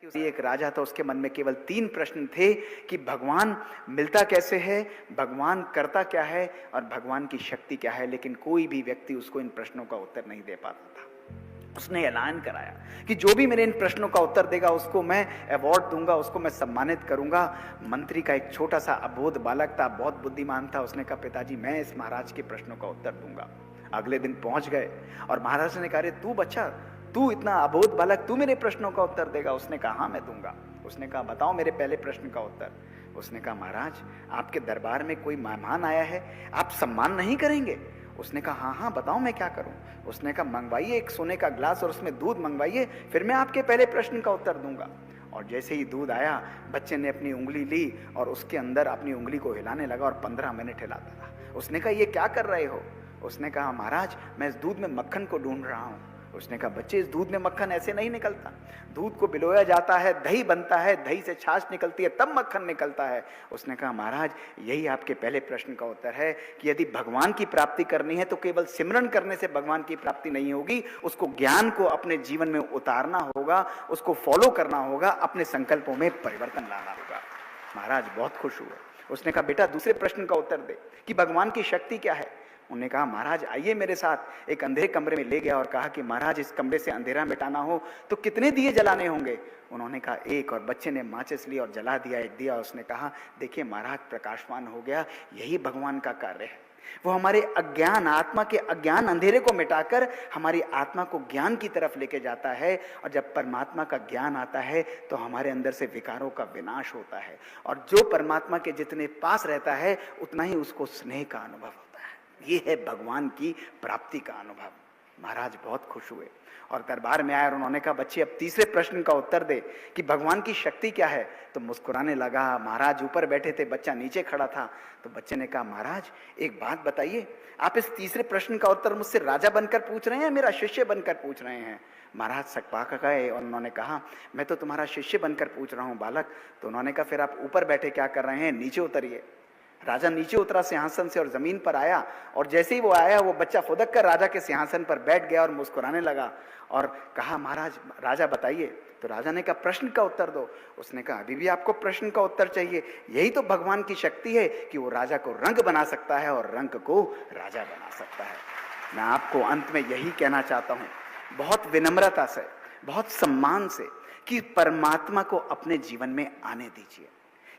एक राजा था, उसके मन में केवल 3 प्रश्न थे कि भगवान मिलता कैसे है, भगवान करता क्या है और भगवान की शक्ति क्या है। लेकिन कोई भी व्यक्ति उसको इन प्रश्नों का उत्तर नहीं दे पाता था। उसने ऐलान कराया कि जो भी मेरे इन प्रश्नों का उत्तर देगा उसको मैं अवार्ड दूंगा, उसको मैं सम्मानित करूंगा। मंत्री का एक छोटा सा अबोध बालक था, बहुत बुद्धिमान था। उसने कहा, पिताजी मैं इस महाराज के प्रश्नों का उत्तर दूंगा। अगले दिन पहुंच गए और महाराज ने कहा, अरे तू बच्चा, तू इतना अबोध बालक, तू मेरे प्रश्नों का उत्तर देगा? उसने कहा, हाँ मैं दूंगा। उसने कहा, बताओ मेरे पहले प्रश्न का उत्तर। उसने कहा, महाराज आपके दरबार में कोई मेहमान आया है, आप सम्मान नहीं करेंगे? उसने कहा, हाँ हाँ बताओ मैं क्या करूं। उसने कहा, मंगवाइए एक सोने का ग्लास और उसमें दूध मंगवाइए, फिर मैं आपके पहले प्रश्न का उत्तर दूंगा। और जैसे ही दूध आया, बच्चे ने अपनी उंगली ली और उसके अंदर अपनी उंगली को हिलाने लगा और 15 मिनट हिलाता रहा। उसने कहा, ये क्या कर रहे हो? उसने कहा, महाराज मैं इस दूध में मक्खन को ढूंढ रहा हूं। उसने कहा, बच्चे इस दूध में मक्खन ऐसे नहीं निकलता, दूध को बिलोया जाता है, दही बनता है, दही से छाछ निकलती है, तब मक्खन निकलता है। उसने कहा, महाराज यही आपके पहले प्रश्न का उत्तर है कि यदि भगवान की प्राप्ति करनी है तो केवल सिमरन करने से भगवान की प्राप्ति नहीं होगी, उसको ज्ञान को अपने जीवन में उतारना होगा, उसको फॉलो करना होगा, अपने संकल्पों में परिवर्तन लाना होगा। महाराज बहुत खुश हुए। उसने कहा, बेटा दूसरे प्रश्न का उत्तर दे कि भगवान की शक्ति क्या है। उन्होंने कहा, महाराज आइए मेरे साथ। एक अंधेरे कमरे में ले गया और कहा कि महाराज इस कमरे से अंधेरा मिटाना हो तो कितने दिए जलाने होंगे? उन्होंने कहा, एक। और बच्चे ने माचिस ली और जला दिया एक दिया। उसने कहा, देखिए महाराज प्रकाशवान हो गया, यही भगवान का कार्य है। वो हमारे अज्ञान, आत्मा के अज्ञान अंधेरे को मिटाकर हमारी आत्मा को ज्ञान की तरफ लेके जाता है। और जब परमात्मा का ज्ञान आता है तो हमारे अंदर से विकारों का विनाश होता है, और जो परमात्मा के जितने पास रहता है उतना ही उसको स्नेह का अनुभव होता है। ये है भगवान की प्राप्ति का अनुभव। महाराज बहुत खुश हुए और दरबार में आए और उन्होंने कहा, बच्चे अब तीसरे प्रश्न का उत्तर दे कि भगवान की शक्ति क्या है। तो मुस्कुराने लगा। महाराज ऊपर बैठे थे, बच्चा नीचे खड़ा था। तो बच्चे ने कहा, महाराज एक बात बताइए, आप इस तीसरे प्रश्न का उत्तर मुझसे राजा बनकर पूछ रहे हैं, मेरा शिष्य बनकर पूछ रहे हैं? महाराज सकपाक गए और उन्होंने कहा, मैं तो तुम्हारा शिष्य बनकर पूछ रहा हूँ बालक। तो उन्होंने कहा, फिर आप ऊपर बैठे क्या कर रहे हैं, नीचे उतरिए। राजा नीचे उतरा सिंहासन से और जमीन पर आया, और जैसे ही वो आया वो बच्चा फुदक कर राजा के सिंहासन पर बैठ गया और मुस्कुराने लगा और कहा, महाराज राजा बताइए। तो राजा ने कहा, प्रश्न का उत्तर दो। उसने कहा, अभी भी आपको प्रश्न का उत्तर चाहिए? यही तो भगवान की शक्ति है कि वो राजा को रंग बना सकता है और रंग को राजा बना सकता है। मैं आपको अंत में यही कहना चाहता हूं, बहुत विनम्रता से, बहुत सम्मान से, कि परमात्मा को अपने जीवन में आने दीजिए।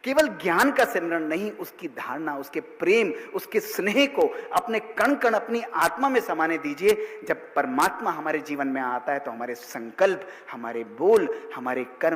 केवल ज्ञान का सिमरन नहीं, उसकी धारणा, उसके प्रेम, उसके स्नेह को अपने कण कण, अपनी आत्मा में समाने दीजिए। जब परमात्मा हमारे जीवन में आता है तो हमारे संकल्प, हमारे बोल, हमारे कर्म